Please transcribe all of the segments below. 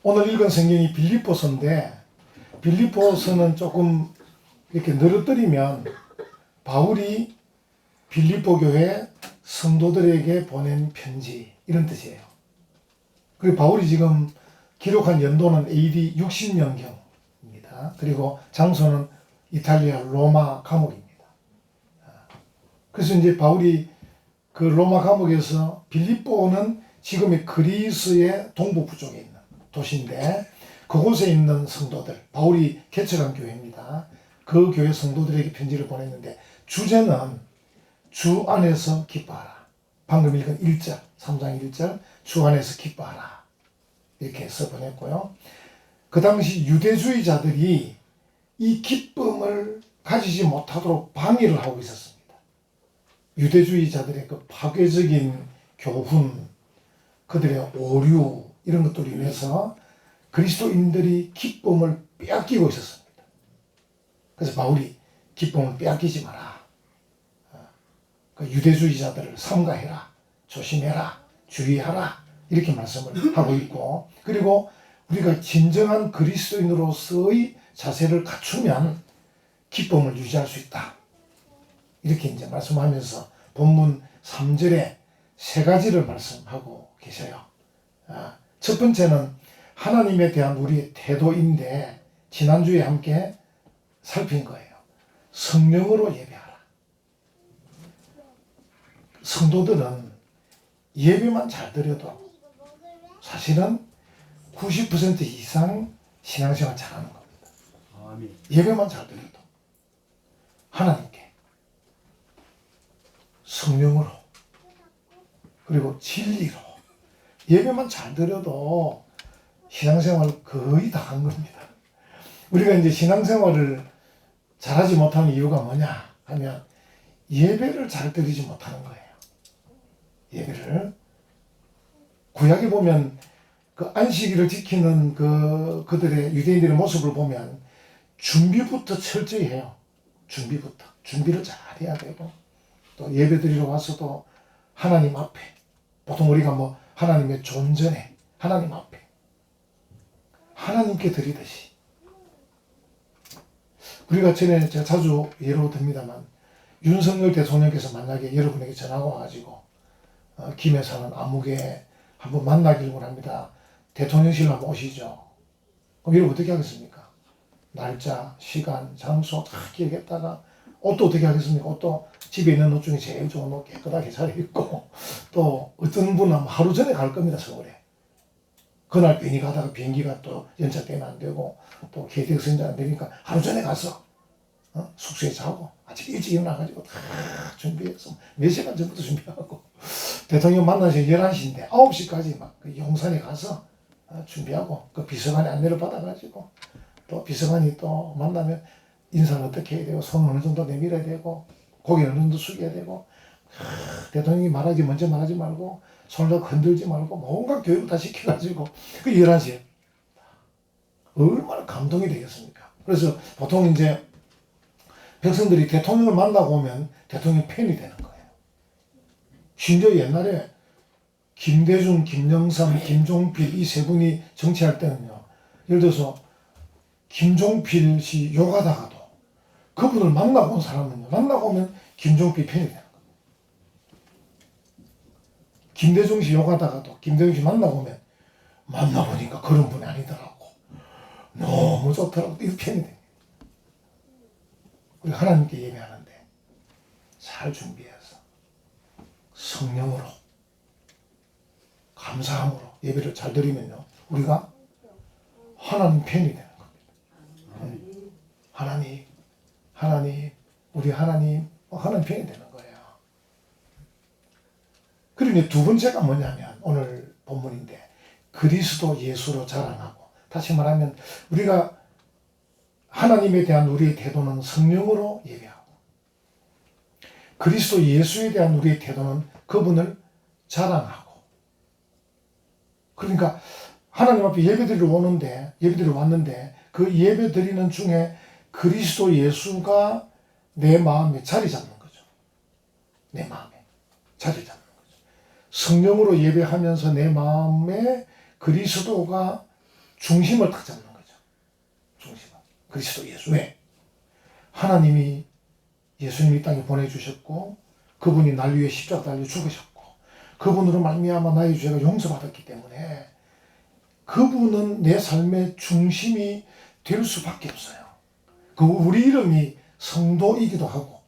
오늘 읽은 성경이 빌립보서인데 빌립보서는 조금 이렇게 늘어뜨리면 바울이 빌립보 교회 성도들에게 보낸 편지 이런 뜻이에요. 그리고 바울이 지금 기록한 연도는 AD 60년경입니다. 그리고 장소는 이탈리아 로마 감옥입니다. 그래서 이제 바울이 그 로마 감옥에서 빌립보는 지금의 그리스의 동북부 쪽에 있는 도시인데 그곳에 있는 성도들, 바울이 개척한 교회입니다. 그 교회 성도들에게 편지를 보냈는데 주제는 주 안에서 기뻐하라. 방금 읽은 1절, 3장 1절 주 안에서 기뻐하라. 이렇게 해서 보냈고요. 그 당시 유대주의자들이 이 기쁨을 가지지 못하도록 방해를 하고 있었습니다. 유대주의자들의 그 파괴적인 교훈, 그들의 오류 이런 것들로 인해서 그리스도인들이 기쁨을 빼앗기고 있었습니다. 그래서 바울이 기쁨을 빼앗기지 마라. 그 유대주의자들을 삼가해라. 조심해라. 주의하라. 이렇게 말씀을 하고 있고, 그리고 우리가 진정한 그리스도인으로서의 자세를 갖추면 기쁨을 유지할 수 있다. 이렇게 이제 말씀하면서 본문 3절에 세 가지를 말씀하고 계셔요. 첫 번째는 하나님에 대한 우리의 태도인데 지난주에 함께 살핀 거예요. 성령으로 예배하라. 성도들은 예배만 잘 드려도 사실은 90% 이상 신앙생활 잘하는 겁니다. 예배만 잘 드려도 하나님께 성령으로 그리고 진리로 예배만 잘 드려도 신앙생활 거의 다 한 겁니다. 우리가 이제 신앙생활을 잘하지 못하는 이유가 뭐냐 하면 예배를 잘 드리지 못하는 거예요. 예배를 구약에 보면 그 안식일을 지키는 그들의 유대인들의 모습을 보면 준비부터 철저히 해요. 준비를 잘 해야 되고 또 예배 드리러 와서도 하나님 앞에 보통 우리가 뭐 하나님의 존전에 하나님 앞에 하나님께 드리듯이 우리가 전에 제가 자주 예로 듭니다만 윤석열 대통령께서 만약에 여러분에게 전화가 와가지고 김해 사는 아무개 한번 만나기를 원합니다. 대통령실 한번 오시죠. 그럼 여러분 어떻게 하겠습니까? 날짜, 시간, 장소 다 기억했다가 옷도 어떻게 하겠습니까? 옷도 집에 있는 옷 중에 제일 좋은 옷 깨끗하게 잘 입고 또 어떤 분은 하루 전에 갈 겁니다. 서울에. 그날 괜히 가다가 비행기가 또 연착되면 안 되고 또 KTX 선전 안 되니까 하루 전에 가서 숙소에 자고 아침 일찍 일어나가지고 다 준비해서 몇 시간 전부터 준비하고 대통령 만나서 11시인데 9시까지 막 그 용산에 가서 준비하고 그 비서관의 안내를 받아가지고 또 비서관이 또 만나면 인사를 어떻게 해야 되고 손을 어느 정도 내밀어야 되고 고개를 어느 정도 숙여야 되고 대통령이 먼저 말하지 말고 손을 흔들지 말고 뭔가 교육을 다 시켜가지고 그 11시에 얼마나 감동이 되겠습니까? 그래서 보통 이제 백성들이 대통령을 만나고 오면 대통령 팬이 되는 거예요. 심지어 옛날에 김대중, 김영삼, 김종필 이 세 분이 정치할 때는요. 예를 들어서 김종필 씨 욕하다가도 그분을 만나고 온 사람은요. 만나고 오면 김종필 팬이 되는 거예요. 김대중 씨 욕하다가도 김대중 씨 만나고 오면 만나보니까 그런 분이 아니더라고. 너무 좋더라고. 이 팬이 돼요. 우리 하나님께 예배하는데 잘 준비해서 성령으로 감사함으로 예배를 잘 드리면요. 우리가 하나님 팬이 되는 겁니다. 하나님, 우리 하나님 팬이 되는 거예요. 그리고 이제 두 번째가 뭐냐면 오늘 본문인데 그리스도 예수로 자랑하고 다시 말하면 우리가 하나님에 대한 우리의 태도는 성령으로 예배하고 그리스도 예수에 대한 우리의 태도는 그분을 자랑하고 그러니까 하나님 앞에 예배드리러 왔는데 그 예배드리는 중에 그리스도 예수가 내 마음에 자리 잡는 거죠. 내 마음에 자리 잡는 거죠. 성령으로 예배하면서 내 마음에 그리스도가 중심을 딱 잡는 거죠. 중심을. 그리스도 예수. 왜? 하나님이 예수님이 땅에 보내주셨고 그분이 날 위해 십자가 달려 죽으셨고 그분으로 말미암아 나의 죄가 용서받았기 때문에 그분은 내 삶의 중심이 될 수밖에 없어요. 우리 이름이 성도이기도 하고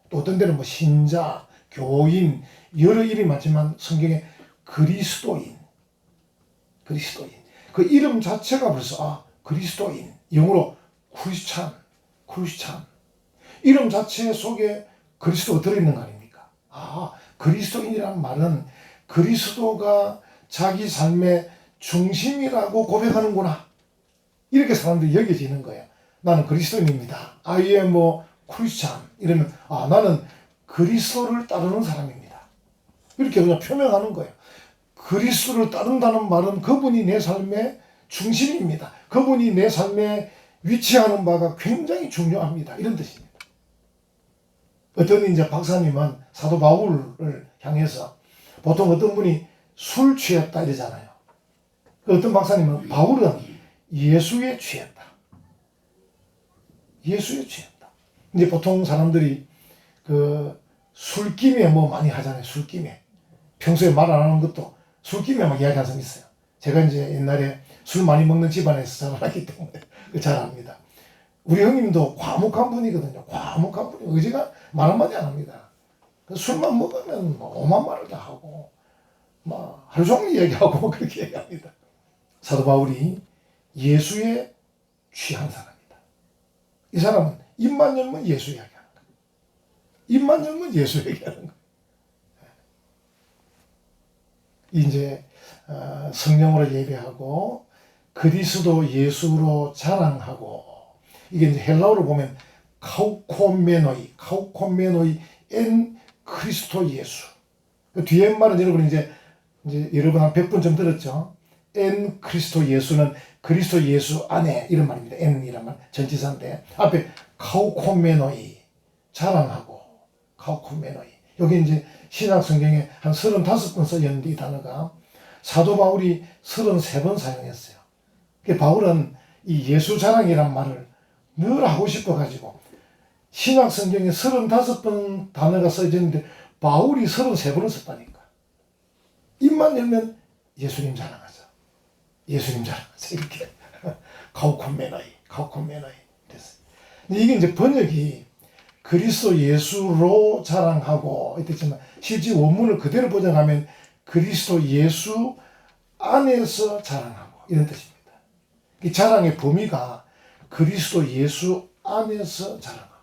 또 어떤 데는 뭐 신자, 교인 여러 이름이 많지만 성경에 그리스도인 그 이름 자체가 벌써 그리스도인 영어로 크리스찬 이름 자체 속에 그리스도가 들어있는 거 아닙니까? 그리스도인이라는 말은 그리스도가 자기 삶의 중심이라고 고백하는구나 이렇게 사람들이 여겨지는 거예요. 나는 그리스도인입니다. I am Christian 이러면 나는 그리스도를 따르는 사람입니다. 이렇게 그냥 표명하는 거예요. 그리스도를 따른다는 말은 그분이 내 삶의 중심입니다. 그분이 내 삶에 위치하는 바가 굉장히 중요합니다. 이런 뜻입니다. 어떤 이제 박사님은 사도 바울을 향해서 보통 어떤 분이 술 취했다 이러잖아요. 어떤 박사님은 바울은 예수에 취했다. 이제 보통 사람들이 그 술김에 많이 하잖아요. 술김에. 평소에 말 안 하는 것도 술김에 막 이야기하는 사람이 있어요. 제가 이제 옛날에 술 많이 먹는 집안에서 자라났기 때문에 잘 압니다. 우리 형님도 과묵한 분이거든요. 과묵한 분이 의지가 말 한마디 안 합니다. 술만 먹으면 오만 말을 다 하고 하루 종일 얘기하고 그렇게 얘기합니다. 사도 바울이 예수에 취한 사람이다. 이 사람은 입만 열면 예수 얘기하는 거예요. 입만 열면 예수 얘기하는 거예요. 이제 성령으로 예배하고 그리스도 예수로 자랑하고 이게 이제 헬라어로 보면 카우코메노이 엔 크리스토 예수. 그 뒤에 말은 여러분 이제 여러분 한 100번 들었죠. 엔 크리스토 예수는 그리스도 예수 안에 이런 말입니다. 엔이란 말 전치사인데 앞에 카우코메노이 자랑하고 카우코메노이 여기 이제 신약 성경에 한 35번 써있는데 이 단어가 사도 바울이 33번 사용했어요. 바울은 이 예수 자랑이란 말을 늘 하고 싶어가지고 신약 성경에 35번 단어가 써있는데 바울이 33번을 썼다니까. 입만 열면 예수님 자랑하자. 이렇게 카우콘메나이 됐어요. 이게 이제 번역이 그리스도 예수로 자랑하고 이랬지만 실제 원문을 그대로 번역하면 그리스도 예수 안에서 자랑하고 이런 뜻입니다. 이 자랑의 범위가 그리스도 예수 안에서 자랑하고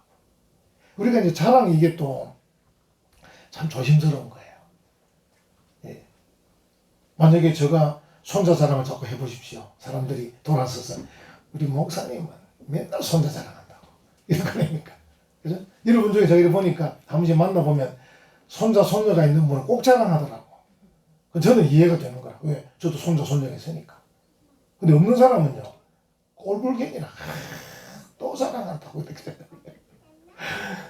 우리가 이제 자랑 이게 또 참 조심스러운 거예요. 예. 만약에 제가 손자 자랑을 자꾸 해보십시오. 사람들이 돌아서서 우리 목사님은 맨날 손자 자랑한다고 이런 거 아닙니까? 그죠? 여러분 중에 저희를 보니까 한 번씩 만나보면 손자 손녀가 있는 분은 꼭 자랑하더라고. 저는 이해가 되는 거야. 왜? 저도 손자 손녀가 있으니까. 근데 없는 사람은요 꼴불견이라 또 자랑한다고 이렇게.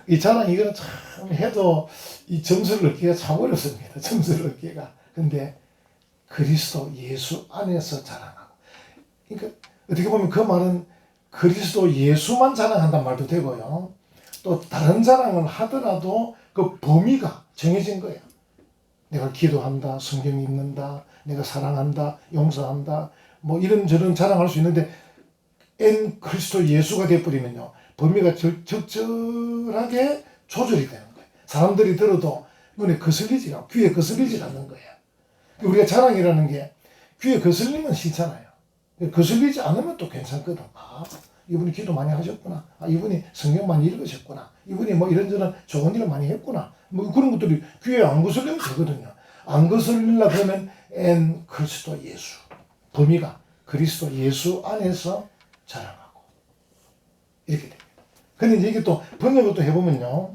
이 자랑 이거는 참 해도 이 점수를 얻기가 참 어렵습니다. 점수를 얻기가. 근데 그리스도 예수 안에서 자랑하고. 그러니까 어떻게 보면 그 말은 그리스도 예수만 자랑한다는 말도 되고요. 또 다른 자랑을 하더라도 그 범위가 정해진 거예요. 내가 기도한다, 성경 읽는다, 내가 사랑한다, 용서한다, 이런저런 자랑할 수 있는데 엔 그리스도 예수가 되어버리면요. 범위가 적절하게 조절이 되는 거예요. 사람들이 들어도 눈에 거슬리지가, 귀에 거슬리지 않는 거예요. 우리가 자랑이라는 게 귀에 거슬리면 싫잖아요. 거슬리지 않으면 또 괜찮거든. 이분이 기도 많이 하셨구나. 이분이 성경 많이 읽으셨구나. 이분이 이런저런 좋은 일을 많이 했구나. 그런 것들이 귀에 안 거슬리면 되거든요. 안 거슬리려 그러면 엔 그리스도 예수. 범위가 그리스도 예수 안에서 자랑하고. 이렇게 됩니다. 근데 이제 이게 또 번역을 또 해보면요.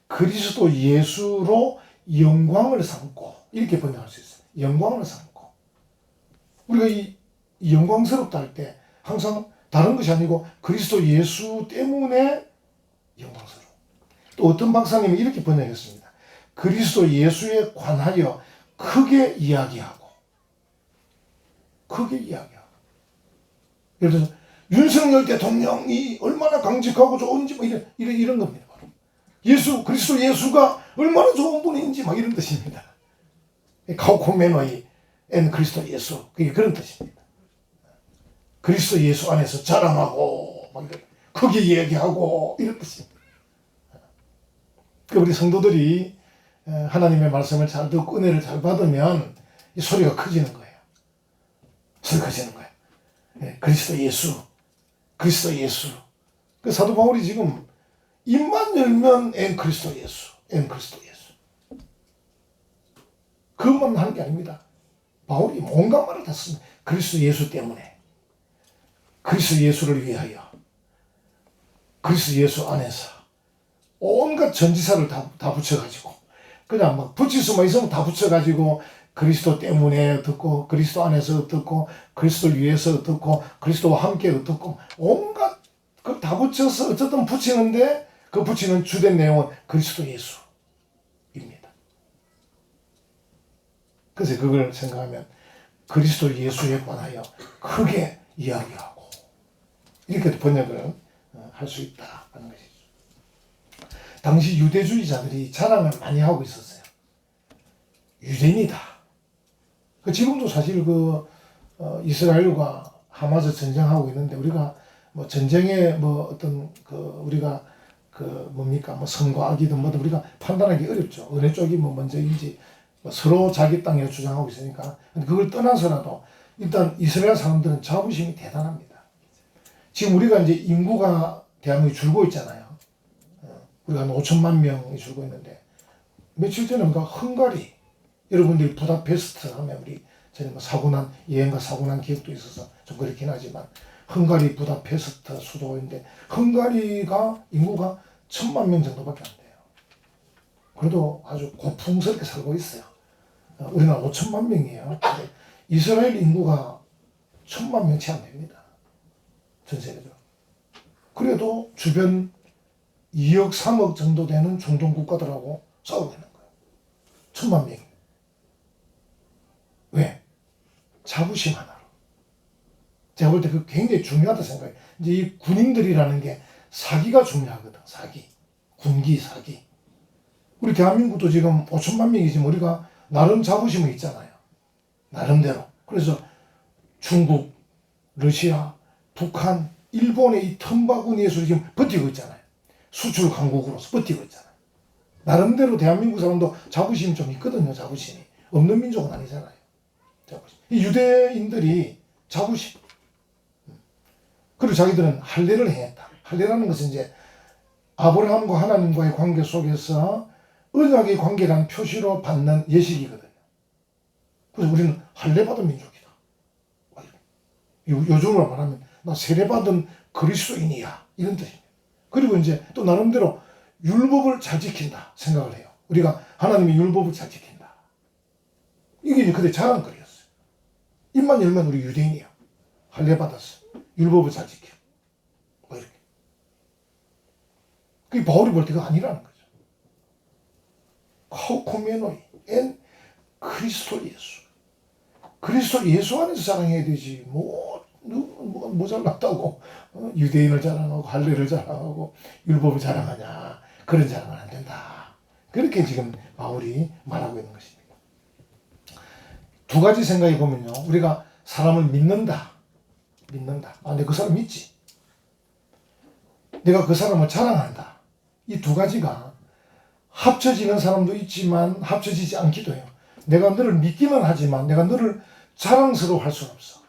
그리스도 예수로 영광을 삼고. 이렇게 번역할 수 있어요. 영광을 삼고. 우리가 이 영광스럽다 할 때 항상 다른 것이 아니고 그리스도 예수 때문에 영광스러워. 또 어떤 박사님은 이렇게 번역했습니다. 그리스도 예수에 관하여 크게 이야기하고. 예를 들어서 윤석열 대통령이 얼마나 강직하고 좋은지 뭐 이런 겁니다. 바로. 그리스도 예수가 얼마나 좋은 분인지 막 이런 뜻입니다. 카우코메노이 엔 그리스도 예수, 그게 그런 뜻입니다. 그리스도 예수 안에서 자랑하고 막 크게 이야기하고 이런 뜻입니다. 우리 성도들이 하나님의 말씀을 잘 듣고 은혜를 잘 받으면 이 소리가 커지는 거예요. 소리가 커지는 거예요. 그리스도 예수, 그리스도 예수. 그 사도 바울이 지금 입만 열면 엔 그리스도 예수, 엔 그리스도 예수. 그것만 하는 게 아닙니다. 바울이 온갖 말을 다 씁니다. 그리스도 예수 때문에, 그리스도 예수를 위하여, 그리스도 예수 안에서 온갖 전지사를 다 붙여가지고 그냥 막 붙일 수만 있으면 다 붙여가지고 그리스도 때문에 어떻고 그리스도 안에서 어떻고 그리스도를 위해서 어떻고 그리스도와 함께 어떻고 온갖 그 다 붙여서 어쨌든 붙이는데 그 붙이는 주된 내용은 그리스도 예수입니다. 그래서 그걸 생각하면 그리스도 예수에 관하여 크게 이야기하고 이렇게 번역을 할 수 있다 하는 것이죠. 당시 유대주의자들이 자랑을 많이 하고 있었어요. 유대인이다. 지금도 사실 이스라엘과 하마스 전쟁하고 있는데 우리가 뭐 전쟁에 뭐 어떤 우리가 뭡니까 뭐 선과 악이든 뭐든 우리가 판단하기 어렵죠. 어느 쪽이 뭐 먼저인지 서로 자기 땅이라 주장하고 있으니까. 근데 그걸 떠나서라도 일단 이스라엘 사람들은 자부심이 대단합니다. 지금 우리가 이제 인구가 대한민국이 줄고 있잖아요. 우리가 한 5천만 명이 줄고 있는데 며칠 전에 헝가리 여러분들이 부다페스트 하면 저는 뭐 여행가 사고 난 기억도 있어서 좀 그렇긴 하지만 헝가리 부다페스트 수도인데 헝가리가 인구가 1,000만 명 정도밖에 안 돼요. 그래도 아주 고풍스럽게 살고 있어요. 우리나라 5천만 명이에요. 이스라엘 인구가 1,000만 명치 안 됩니다. 전 세계적으로. 그래도 주변 2억, 3억 정도 되는 중동 국가들하고 싸우고 있는 거예요. 1,000만 명이. 왜? 자부심 하나로. 제가 볼 때 그 굉장히 중요하다 생각해요. 이제 이 군인들이라는 게 사기가 중요하거든. 사기. 군기, 사기. 우리 대한민국도 지금 5천만 명이지만 우리가 나름 자부심은 있잖아요. 나름대로. 그래서 중국, 러시아, 북한, 일본의 이 텀바구니에서 지금 버티고 있잖아요. 수출 강국으로서 버티고 있잖아요. 나름대로 대한민국 사람도 자부심이 좀 있거든요. 자부심이. 없는 민족은 아니잖아요. 자부심. 이 유대인들이 자부심. 그리고 자기들은 할례를 행했다. 할례라는 것은 이제 아브라함과 하나님과의 관계 속에서 언약의 관계라는 표시로 받는 예식이거든요. 그래서 우리는 할례 받은 민족이다. 요즘으로 말하면 나 세례 받은 그리스도인이야. 이런 뜻입니다. 그리고 이제 또 나름대로 율법을 잘 지킨다 생각을 해요. 우리가 하나님의 율법을 잘 지킨다. 이게 이제 그때 자랑거리였어요. 입만 열면 우리 유대인이야. 할례 받았어. 율법을 잘 지켜. 뭐 이렇게. 그게 바울이 볼 때가 아니라는 거죠. 카우코메노이 엔 그리스도 예수. 그리스도 예수 안에서 자랑해야 되지. 뭐 잘났다고 유대인을 자랑하고 할례를 자랑하고 율법을 자랑하냐. 그런 자랑은 안 된다. 그렇게 지금 바울이 말하고 있는 것입니다. 두 가지 생각해 보면요. 우리가 사람을 믿는다. 내가 그 사람 믿지. 내가 그 사람을 자랑한다. 이 두 가지가 합쳐지는 사람도 있지만 합쳐지지 않기도 해요. 내가 너를 믿기는 하지만 내가 너를 자랑스러워 할 수는 없어.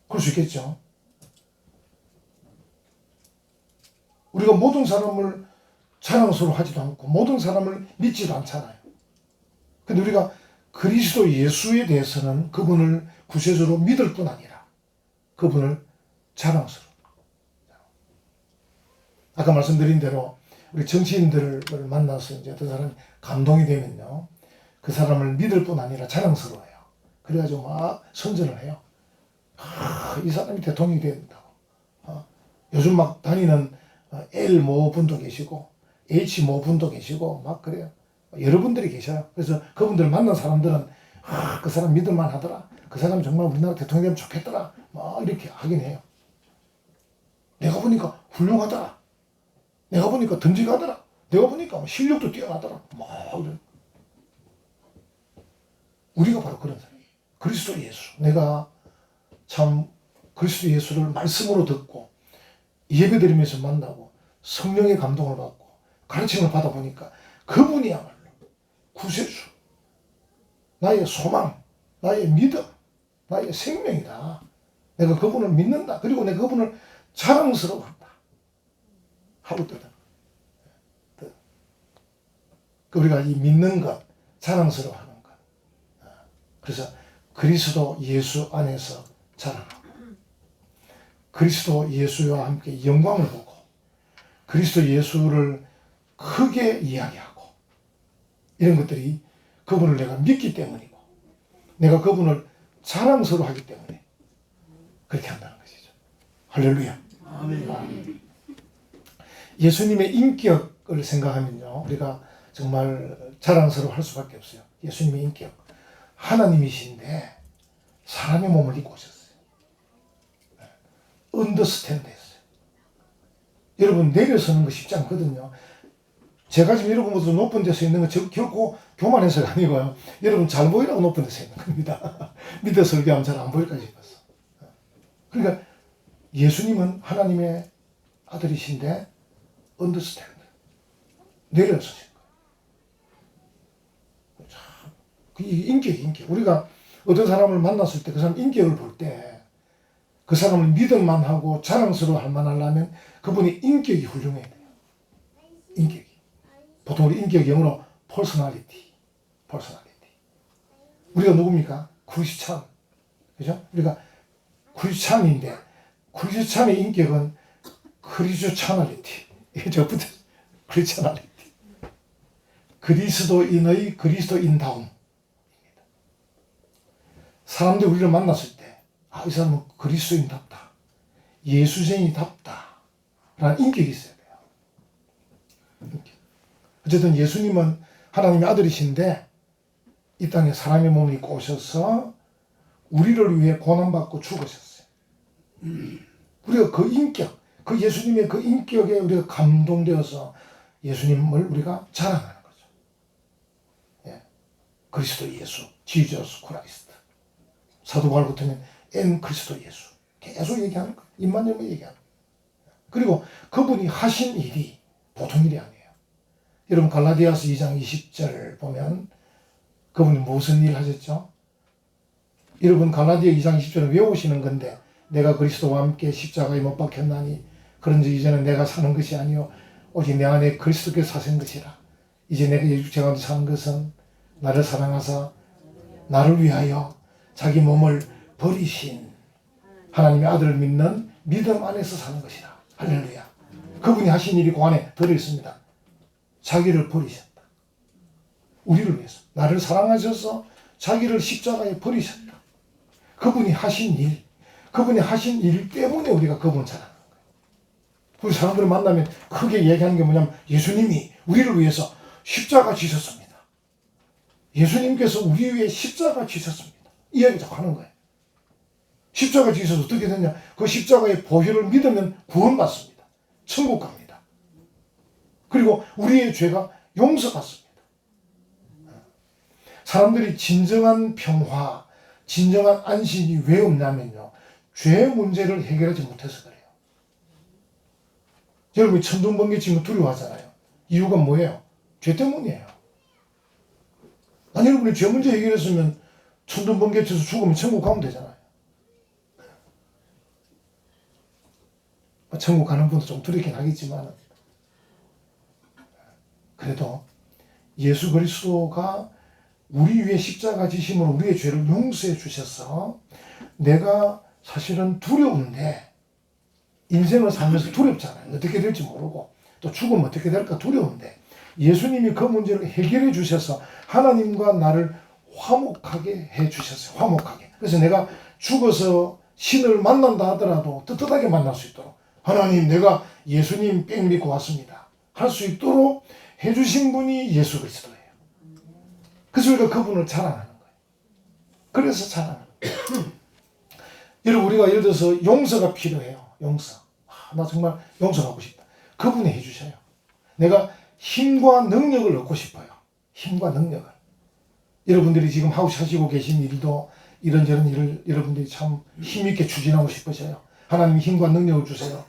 그럴 수 있겠죠. 우리가 모든 사람을 자랑스러워 하지도 않고 모든 사람을 믿지도 않잖아요. 근데 우리가 그리스도 예수에 대해서는 그분을 구체적으로 믿을 뿐 아니라 그분을 자랑스러워. 아까 말씀드린 대로 우리 정치인들을 만나서 이제 어떤 사람이 감동이 되면요. 그 사람을 믿을 뿐 아니라 자랑스러워해요. 그래가지고 막 선전을 해요. 이 사람이 대통령이 된다고. 요즘 막 다니는 L 모 분도 계시고 H 모 분도 계시고 막 그래요. 여러분들이 계셔요. 그래서 그분들 만난 사람들은 그 사람 믿을만 하더라. 그 사람 정말 우리나라 대통령 되면 좋겠더라. 막 이렇게 하긴 해요. 내가 보니까 훌륭하더라. 내가 보니까 듬직하더라. 내가 보니까 실력도 뛰어나더라. 막 이런. 우리가 바로 그런 사람이에요. 그리스도 예수. 내가 참 그리스도 예수를 말씀으로 듣고 예배드리면서 만나고 성령의 감동을 받고 가르침을 받아보니까 그분이야말로 구세주, 나의 소망, 나의 믿음, 나의 생명이다. 내가 그분을 믿는다. 그리고 내가 그분을 자랑스러워한다. 하거든. 우리가 이 믿는 것, 자랑스러워하는 것. 그래서 그리스도 예수 안에서 자랑하고 그리스도 예수와 함께 영광을 보고 그리스도 예수를 크게 이야기하고 이런 것들이 그분을 내가 믿기 때문이고 내가 그분을 자랑스러워하기 때문에 그렇게 한다는 것이죠. 할렐루야. 아멘. 예수님의 인격을 생각하면요, 우리가 정말 자랑스러워할 수밖에 없어요. 예수님의 인격. 하나님이신데 사람의 몸을 입고 오셨어요. 언더스탠드 했어요. 여러분, 내려서는 거 쉽지 않거든요. 제가 지금 여러분보다 높은 데서 있는 건 결코 교만해서가 아니고요. 여러분 잘 보이라고 높은 데서 있는 겁니다. 밑에 설교하면 잘 안 보일까 싶어서. 그러니까 예수님은 하나님의 아들이신데 언더스탠드. 내려서신 거예요. 참, 인격. 우리가 어떤 사람을 만났을 때 그 사람 인격을 볼 때 그 사람을 믿을만 하고 자랑스러워 할 만하려면 그분의 인격이 훌륭해야 돼요. 인격이. 보통 우리 인격 영어로 personality. 우리가 누굽니까? 크리스찬. 그죠? 우리가 크리스찬인데 크리스찬의 인격은 크리스찬얼리티. 이게 저부터 크리스찬얼리티. 그리스도인의 그리스도인다움. 사람들이 우리를 만났을 때 이 사람은 그리스도인답다. 예수쟁이답다. 라는 인격이 있어야 돼요. 어쨌든 예수님은 하나님의 아들이신데 이 땅에 사람의 몸을 입고 오셔서 우리를 위해 고난받고 죽으셨어요. 우리가 그 인격, 그 예수님의 그 인격에 우리가 감동되어서 예수님을 우리가 자랑하는 거죠. 예. 그리스도 예수, 지저스 크라이스트. 사도 바울 같으면 엔 그리스도 예수. 계속 얘기하는 거예요. 입만 열면 얘기하는 거예요. 그리고 그분이 하신 일이 보통 일이 아니에요. 여러분 갈라디아서 2장 20절 보면 그분이 무슨 일 하셨죠? 여러분 갈라디아 2장 20절을 외우시는 건데 내가 그리스도와 함께 십자가에 못 박혔나니 그런즉 이제는 내가 사는 것이 아니요 오직 내 안에 그리스도께서 사신 것이라. 이제 내가 육체 가운데 사는 것은 나를 사랑하사 나를 위하여 자기 몸을 버리신 하나님의 아들을 믿는 믿음 안에서 사는 것이라. 할렐루야. 그분이 하신 일이 그 안에 들어있습니다. 자기를 버리셨다. 우리를 위해서. 나를 사랑하셔서 자기를 십자가에 버리셨다. 그분이 하신 일 때문에 우리가 그분을 자랑하는 거예요. 우리 사람들을 만나면 크게 얘기하는 게 뭐냐면 예수님이 우리를 위해서 십자가 지셨습니다. 예수님께서 우리 위해 십자가 지셨습니다. 이 이야기 자꾸 하는 거예요. 십자가 지셔서 어떻게 되냐? 그 십자가의 보혈을 믿으면 구원받습니다. 천국 갑니다. 그리고 우리의 죄가 용서받습니다. 사람들이 진정한 평화, 진정한 안식이 왜 없냐면요. 죄 문제를 해결하지 못해서 그래요. 여러분이 천둥번개 치면 두려워하잖아요. 이유가 뭐예요? 죄 때문이에요. 아니 여러분이 죄 문제 해결했으면 천둥번개 쳐서 죽으면 천국 가면 되잖아요. 천국 가는 분도 좀 두렵긴 하겠지만 그래도 예수 그리스도가 우리 위에 십자가 지심으로 우리의 죄를 용서해 주셔서 내가 사실은 두려운데 인생을 살면서 두렵잖아요. 어떻게 될지 모르고 또 죽으면 어떻게 될까 두려운데 예수님이 그 문제를 해결해 주셔서 하나님과 나를 화목하게 해 주셨어요. 화목하게. 그래서 내가 죽어서 신을 만난다 하더라도 떳떳하게 만날 수 있도록 하나님 내가 예수님 뺑 믿고 왔습니다. 할 수 있도록 해주신 분이 예수 그리스도예요. 그래서 우리가 그분을 자랑하는 거예요. 그래서 자랑하는 거예요. 여러분, 우리가 예를 들어서 용서가 필요해요. 용서. 나 정말 용서하고 싶다. 그분이 해주셔요. 내가 힘과 능력을 얻고 싶어요. 힘과 능력을. 여러분들이 지금 하시고 계신 일도 이런저런 일을 여러분들이 참 힘있게 추진하고 싶으셔요. 하나님이 힘과 능력을 주세요.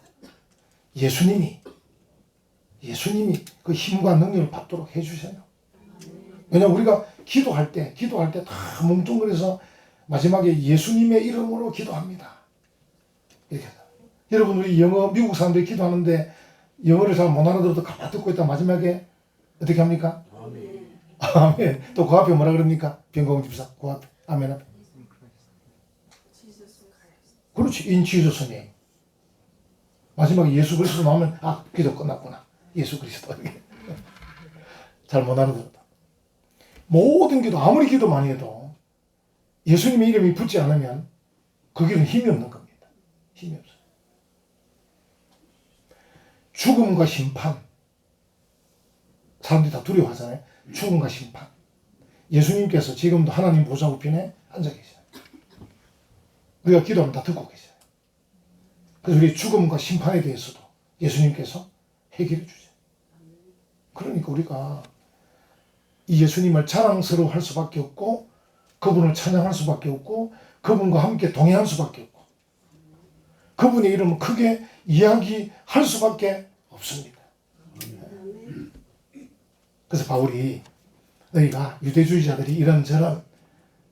예수님이 그 힘과 능력을 받도록 해주셔요. 왜냐면 우리가 기도할 때 다 뭉뚱그려서 마지막에 예수님의 이름으로 기도합니다. 이렇게. 여러분, 우리 미국 사람들이 기도하는데 영어를 잘 못 알아들어도 가만 듣고 있다 마지막에 어떻게 합니까? 아멘. 또 그 앞에 뭐라 그럽니까? 병공 집사. 그 앞에. 아멘 앞에. 그렇지. In Jesus name. 마지막에 예수 그리스도 나오면 기도 끝났구나. 예수 그리스도. 잘 못 알아들었다. 모든 기도, 아무리 기도 많이 해도 예수님의 이름이 붙지 않으면 그 길은 힘이 없는 겁니다. 힘이 없어요. 죽음과 심판. 사람들이 다 두려워하잖아요. 죽음과 심판. 예수님께서 지금도 하나님 보좌 우편에 앉아 계셔요. 우리가 기도하면 다 듣고 계셔요. 그래서 우리 죽음과 심판에 대해서도 예수님께서 해결해 주세요. 그러니까 우리가 이 예수님을 자랑스러워할 수밖에 없고, 그분을 찬양할 수밖에 없고, 그분과 함께 동행할 수밖에 없고, 그분의 이름을 크게 이야기할 수밖에 없습니다. 그래서 바울이 너희가 유대주의자들이 이런저런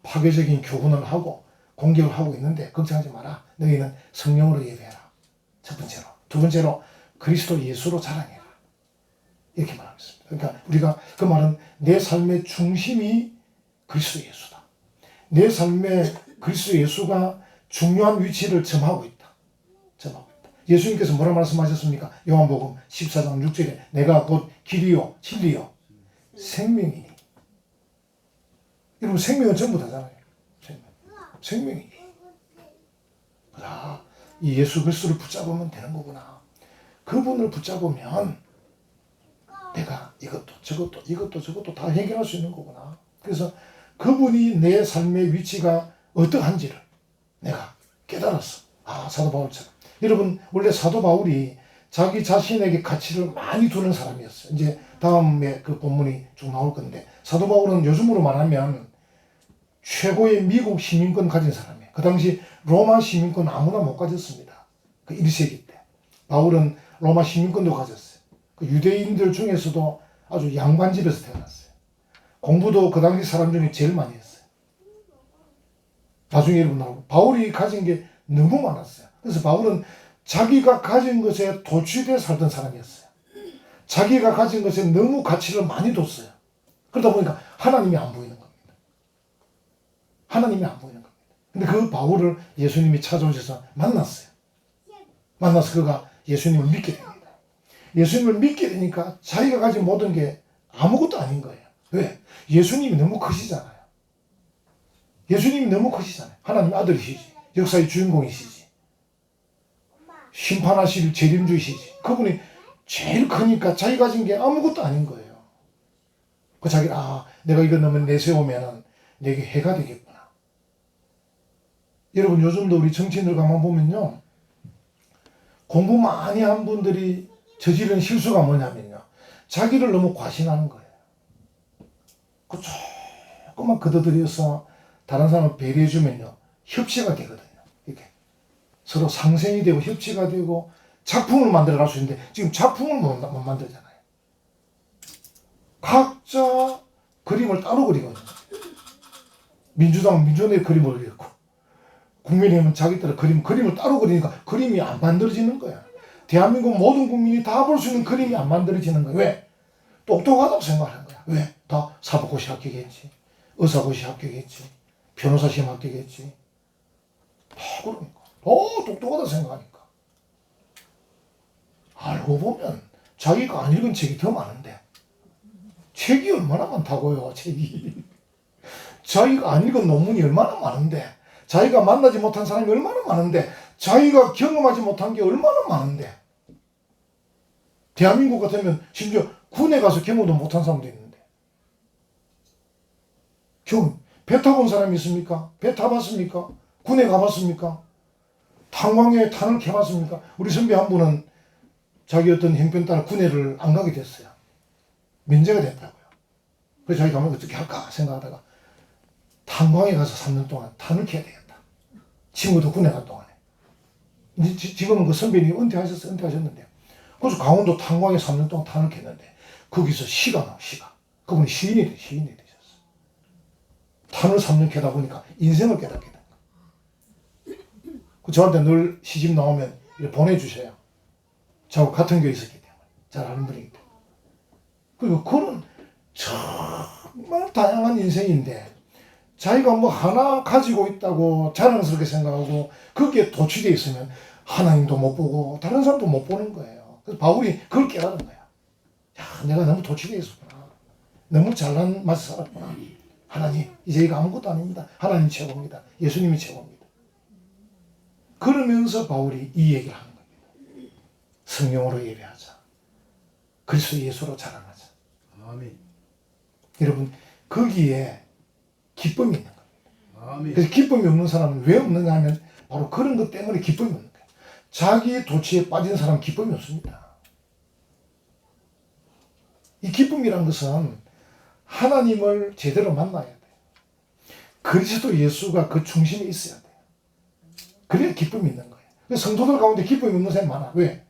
파괴적인 교훈을 하고 공격을 하고 있는데 걱정하지 마라. 너희는 성령으로 예배해라. 첫 번째로. 두 번째로 그리스도 예수로 자랑해라. 이렇게 말하고 있습니다. 그러니까 우리가 그 말은 내 삶의 중심이 그리스도 예수다. 내 삶의 그리스도 예수가 중요한 위치를 점하고 있다. 점하고 있다. 예수님께서 뭐라 말씀하셨습니까? 요한복음 14장 6절에 내가 곧 길이요 진리요 생명이니. 여러분, 생명은 전부 다잖아요. 생명이니. 이 예수 그리스도를 붙잡으면 되는 거구나. 그분을 붙잡으면 내가 이것도 저것도 다 해결할 수 있는 거구나. 그래서 그분이 내 삶의 위치가 어떠한지를 내가 깨달았어. 사도 바울처럼. 여러분, 원래 사도 바울이 자기 자신에게 가치를 많이 두는 사람이었어요. 이제 다음에 그 본문이 쭉 나올 건데, 사도 바울은 요즘으로 말하면 최고의 미국 시민권 가진 사람이에요. 그 당시 로마 시민권 아무나 못 가졌습니다. 그 1세기 때. 바울은 로마 시민권도 가졌어요. 그 유대인들 중에서도 아주 양반집에서 태어났어요. 공부도 그 당시 사람 중에 제일 많이 했어요. 나중에 여러분 나오고 바울이 가진 게 너무 많았어요. 그래서 바울은 자기가 가진 것에 도취돼 살던 사람이었어요. 자기가 가진 것에 너무 가치를 많이 뒀어요. 그러다 보니까 하나님이 안 보이는 겁니다. 하나님이 안 보이는 겁니다. 근데 그 바울을 예수님이 찾아오셔서 만났어요. 만나서 그가 예수님을 믿게 됩니다. 예수님을 믿게 되니까 자기가 가진 모든 게 아무것도 아닌 거예요. 왜? 예수님이 너무 크시잖아요. 예수님이 너무 크시잖아요. 하나님 아들이시지. 역사의 주인공이시지. 심판하실 재림주이시지. 그분이 제일 크니까 자기 가진 게 아무것도 아닌 거예요. 그 자기가 내가 이거 너무 내세우면 내게 해가 되겠구나. 여러분, 요즘도 우리 정치인들 가만 보면요, 공부 많이 한 분들이 저지른 실수가 뭐냐면요, 자기를 너무 과신하는 거예요. 그 조금만 거둬들여서 다른 사람을 배려해주면요, 협치가 되거든요. 이렇게 서로 상생이 되고 협치가 되고 작품을 만들어갈 수 있는데 지금 작품을 못 만들잖아요. 각자 그림을 따로 그리거든요. 민주당은 민주당의 그림을 그렸고, 국민의힘은 자기들의 그림을 따로 그리니까 그림이 안 만들어지는 거야. 대한민국 모든 국민이 다 볼 수 있는 그림이 안 만들어지는 거야. 왜? 똑똑하다고 생각하는 거야. 왜? 다 사법고시 합격했지, 의사고시 합격했지, 변호사 시험 합격했지. 다 그러니까. 똑똑하다 생각하니까. 알고 보면 자기가 안 읽은 책이 더 많은데. 책이 얼마나 많다고요, 책이. 자기가 안 읽은 논문이 얼마나 많은데, 자기가 만나지 못한 사람이 얼마나 많은데, 자기가 경험하지 못한 게 얼마나 많은데. 대한민국 같으면 심지어 군에 가서 경험도 못한 사람도 있는데. 배 타본 사람이 있습니까? 배 타봤습니까? 군에 가봤습니까? 탄광에 탄을 캐봤습니까? 우리 선배 한 분은 자기 어떤 형편 따라 군에를 안 가게 됐어요. 면제가 됐다고요. 그래서 자기 가면 어떻게 할까 생각하다가 탄광에 가서 3년 동안 탄을 캐야 되겠다. 친구도 군에 간 동안에. 지금은 그 선배님이 은퇴하셨는데. 그래서 강원도 탄광에 3년 동안 탄을 캤는데 거기서 시가 나와, 시가. 그분이 시인이 되셨어. 탄을 3년 캐다 보니까 인생을 깨닫게 된 거예요. 저한테 늘 시집 나오면 보내주세요. 저하고 같은 교회 있었기 때문에. 잘 아는 분이기 때문에. 그리고 그런 정말 다양한 인생인데 자기가 뭐 하나 가지고 있다고 자랑스럽게 생각하고 거기에 도취되어 있으면 하나님도 못 보고 다른 사람도 못 보는 거예요. 그래서 바울이 그걸 깨달은 거야. 야, 내가 너무 도취되어 있었구나. 너무 잘난 맛을 살았구나. 하나님, 이제 이거 아무것도 아닙니다. 하나님 최고입니다. 예수님이 최고입니다. 그러면서 바울이 이 얘기를 하는 겁니다. 성령으로 예배하자. 그리스도 예수로 자랑하자. 아멘. 여러분, 거기에 기쁨이 있는 겁니다. 아멘. 그래서 기쁨이 없는 사람은 왜 없는가 하면 바로 그런 것 때문에 기쁨이 없는 거예요. 자기의 도취에 빠진 사람은 기쁨이 없습니다. 이 기쁨이란 것은 하나님을 제대로 만나야 돼요. 그리스도 예수가 그 중심에 있어야 돼요. 그래야 기쁨이 있는 거예요. 성도들 가운데 기쁨이 없는 사람이 많아. 왜?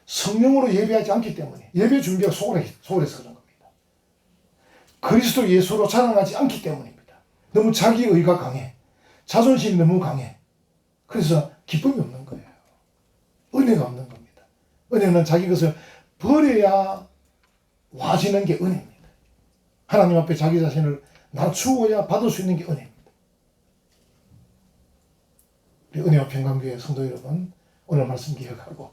성령으로 예배하지 않기 때문에. 예배 준비가 소홀해서 그런 겁니다. 그리스도 예수로 자랑하지 않기 때문입니다. 너무 자기의가 강해. 자존심이 너무 강해. 그래서 기쁨이 없는 거예요. 은혜가 없는 겁니다. 은혜는 자기 것을 버려야 와지는 게 은혜입니다. 하나님 앞에 자기 자신을 낮추어야 받을 수 있는 게 은혜입니다. 우리 은혜와 평강교회 성도 여러분, 오늘 말씀 기억하고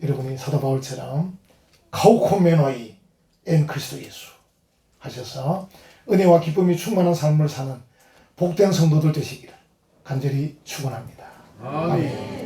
여러분이 사도 바울처럼 카우코메노이 엔 그리스도 예수 하셔서 은혜와 기쁨이 충만한 삶을 사는 복된 성도들 되시기를 간절히 축원합니다. 아멘.